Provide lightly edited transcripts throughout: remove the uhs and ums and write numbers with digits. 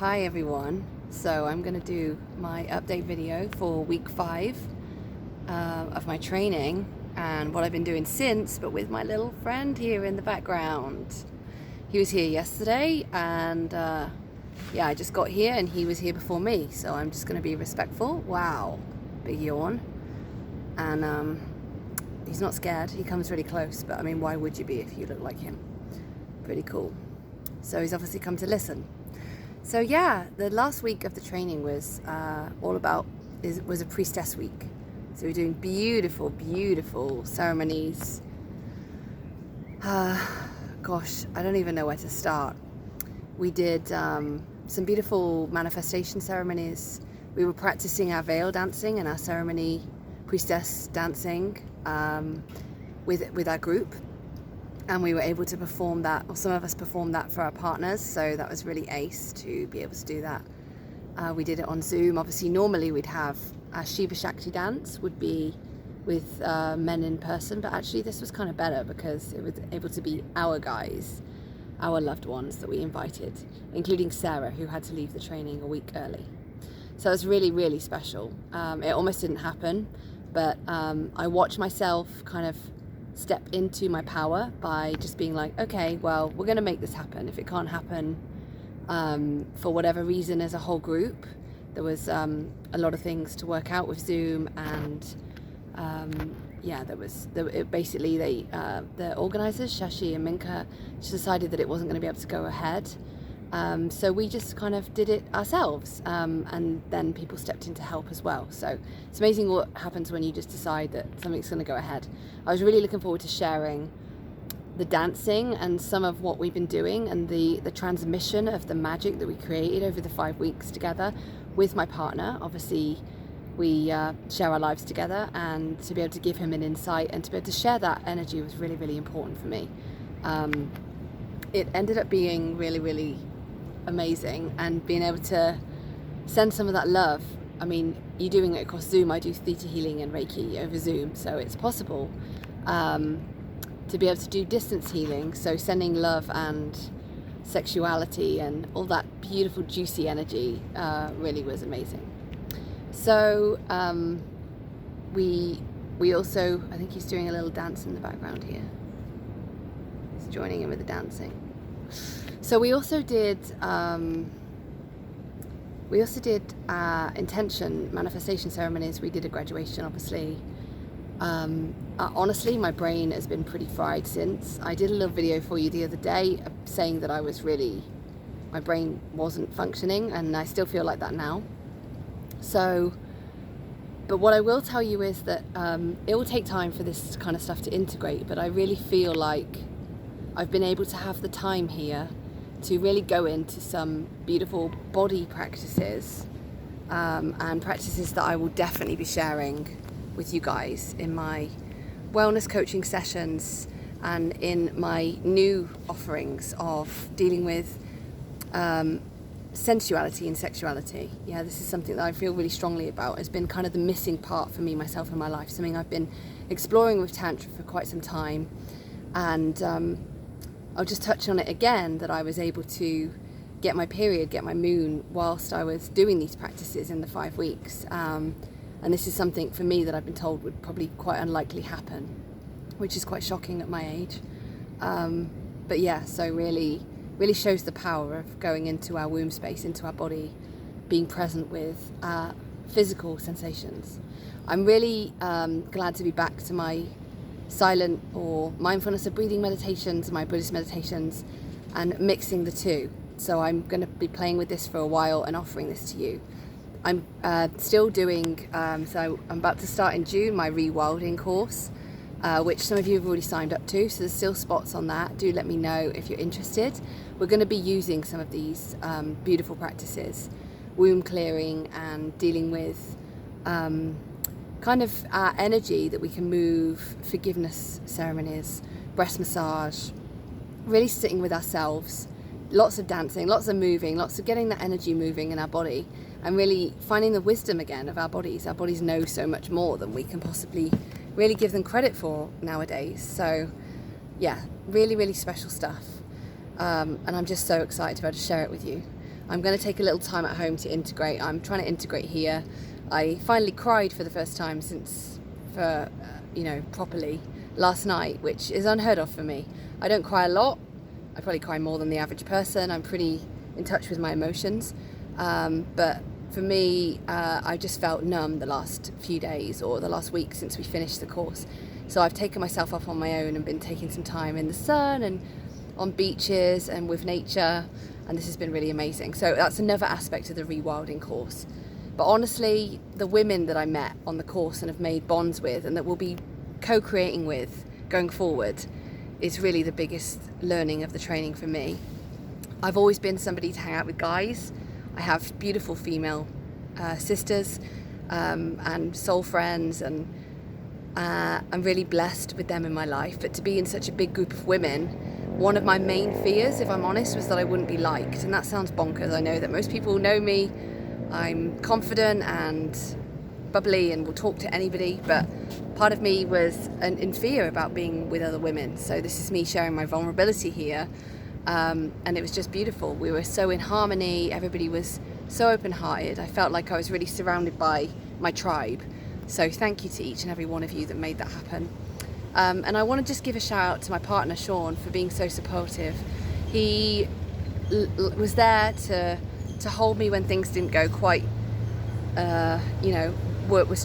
Hi everyone. So I'm going to do my update video for week 5 of my training and what I've been doing since, but with my little friend here in the background. He was here yesterday and I just got here and he was here before me, so I'm just going to be respectful. Wow, big yawn. And he's not scared, he comes really close, but I mean, why would you be if you look like him? Pretty cool. So he's obviously come to listen. So yeah, the last week of the training was was a priestess week. So we're doing beautiful, beautiful ceremonies. Gosh, I don't even know where to start. We did some beautiful manifestation ceremonies. We were practicing our veil dancing and our ceremony priestess dancing with our group. And we were able to perform that, or some of us performed that for our partners, so that was really ace to be able to do that. We did it on Zoom. Obviously, normally we'd have a Shiva Shakti dance, would be with men in person, but actually this was kind of better because it was able to be our guys, our loved ones that we invited, including Sarah, who had to leave the training a week early. So it was really, really special. It almost didn't happen, but I watched myself kind of step into my power by just being like, okay, well, we're going to make this happen. If it can't happen for whatever reason as a whole group, there was a lot of things to work out with Zoom, and the organizers, Shashi and Minka, just decided that it wasn't going to be able to go ahead. So we just kind of did it ourselves, and then people stepped in to help as well. So it's amazing what happens when you just decide that something's going to go ahead. I was really looking forward to sharing the dancing and some of what we've been doing, and the transmission of the magic that we created over the 5 weeks together with my partner. Obviously, we share our lives together, and to be able to give him an insight and to be able to share that energy was really, really important for me. It ended up being really, really amazing, and being able to send some of that love. I mean, you're doing it across Zoom. I do theta healing and Reiki over Zoom, so it's possible to be able to do distance healing, so sending love and sexuality and all that beautiful juicy energy really was amazing. So we also, I think he's doing a little dance in the background here. He's joining in with the dancing. So we also did intention manifestation ceremonies. We did a graduation, obviously. Honestly, my brain has been pretty fried since. I did a little video for you the other day saying that my brain wasn't functioning, and I still feel like that now. So, but what I will tell you is that it will take time for this kind of stuff to integrate, but I really feel like I've been able to have the time here to really go into some beautiful body practices, and practices that I will definitely be sharing with you guys in my wellness coaching sessions and in my new offerings of dealing with sensuality and sexuality. Yeah, this is something that I feel really strongly about. It's been kind of the missing part for me, myself, in my life, something I've been exploring with Tantra for quite some time. And I'll just touch on it again, that I was able to get my period, get my moon, whilst I was doing these practices in the 5 weeks. And this is something for me that I've been told would probably quite unlikely happen, which is quite shocking at my age. But yeah, so really shows the power of going into our womb space, into our body, being present with physical sensations. I'm really glad to be back to my silent or mindfulness of breathing meditations, my Buddhist meditations, and mixing the two. So I'm going to be playing with this for a while and offering this to you. I'm still doing, so I'm about to start in June my rewilding course, which some of you have already signed up to, so there's still spots on that. Do let me know if you're interested. We're going to be using some of these beautiful practices, womb clearing and dealing with kind of our energy that we can move, forgiveness ceremonies, breast massage, really sitting with ourselves, lots of dancing, lots of moving, lots of getting that energy moving in our body, and really finding the wisdom again of our bodies. Our bodies know so much more than we can possibly really give them credit for nowadays. So yeah, really, really special stuff. And I'm just so excited to be able to share it with you. I'm going to take a little time at home to integrate. I'm trying to integrate here. I finally cried for the first time properly last night, which is unheard of for me. I don't cry a lot. I probably cry more than the average person. I'm pretty in touch with my emotions. But for me, I just felt numb the last few days or the last week since we finished the course. So I've taken myself up on my own and been taking some time in the sun and on beaches and with nature. And this has been really amazing. So that's another aspect of the rewilding course. But honestly, the women that I met on the course and have made bonds with and that we'll be co-creating with going forward is really the biggest learning of the training for me. I've always been somebody to hang out with guys. I have beautiful female sisters and soul friends, and I'm really blessed with them in my life. But to be in such a big group of women, one of my main fears, if I'm honest, was that I wouldn't be liked. And that sounds bonkers. I know that most people know me. I'm confident and bubbly and will talk to anybody, but part of me was in fear about being with other women. So this is me sharing my vulnerability here, and it was just beautiful. We were so in harmony. Everybody was so open-hearted. I felt like I was really surrounded by my tribe. So thank you to each and every one of you that made that happen. And I want to just give a shout out to my partner Sean for being so supportive. He was there to hold me when things didn't go quite, I was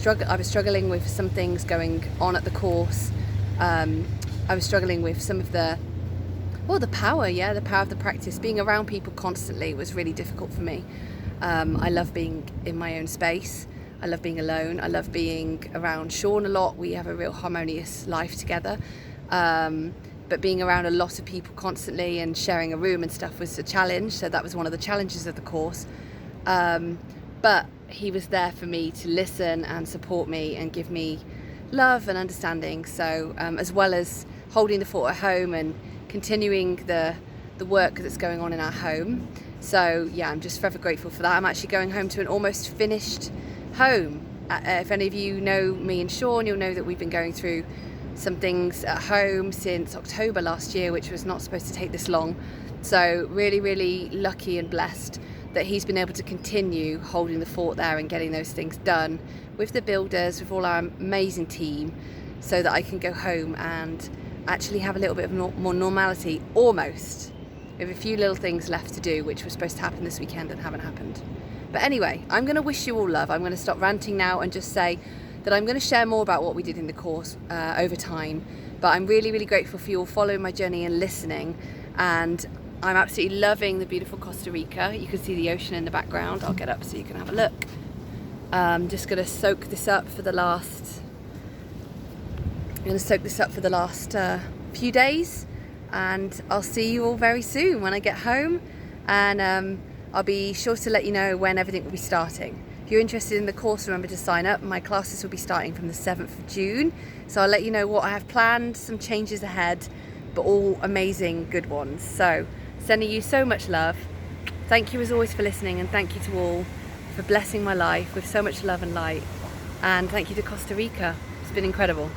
struggling with some things going on at the course. I was struggling with some of the power of the practice. Being around people constantly was really difficult for me. I love being in my own space. I love being alone. I love being around Sean a lot. We have a real harmonious life together. But being around a lot of people constantly and sharing a room and stuff was a challenge. So that was one of the challenges of the course. But he was there for me to listen and support me and give me love and understanding. So as well as holding the fort at home and continuing the work that's going on in our home. So yeah, I'm just forever grateful for that. I'm actually going home to an almost finished home. If any of you know me and Sean, you'll know that we've been going through some things at home since October last year, which was not supposed to take this long. So really, really lucky and blessed that he's been able to continue holding the fort there and getting those things done with the builders, with all our amazing team, so that I can go home and actually have a little bit of more normality, almost, with a few little things left to do, which were supposed to happen this weekend and haven't happened. But anyway, I'm going to wish you all love. I'm going to stop ranting now and just say that I'm going to share more about what we did in the course over time. But I'm really, really grateful for you all following my journey and listening. And I'm absolutely loving the beautiful Costa Rica. You can see the ocean in the background. I'll get up so you can have a look. I'm just going to soak this up for the last few days. And I'll see you all very soon when I get home. And I'll be sure to let you know when everything will be starting. If you're interested in the course, remember to sign up. My classes will be starting from the 7th of June. So I'll let you know what I have planned, some changes ahead, but all amazing good ones. So sending you so much love. Thank you as always for listening, and thank you to all for blessing my life with so much love and light. And thank you to Costa Rica. It's been incredible.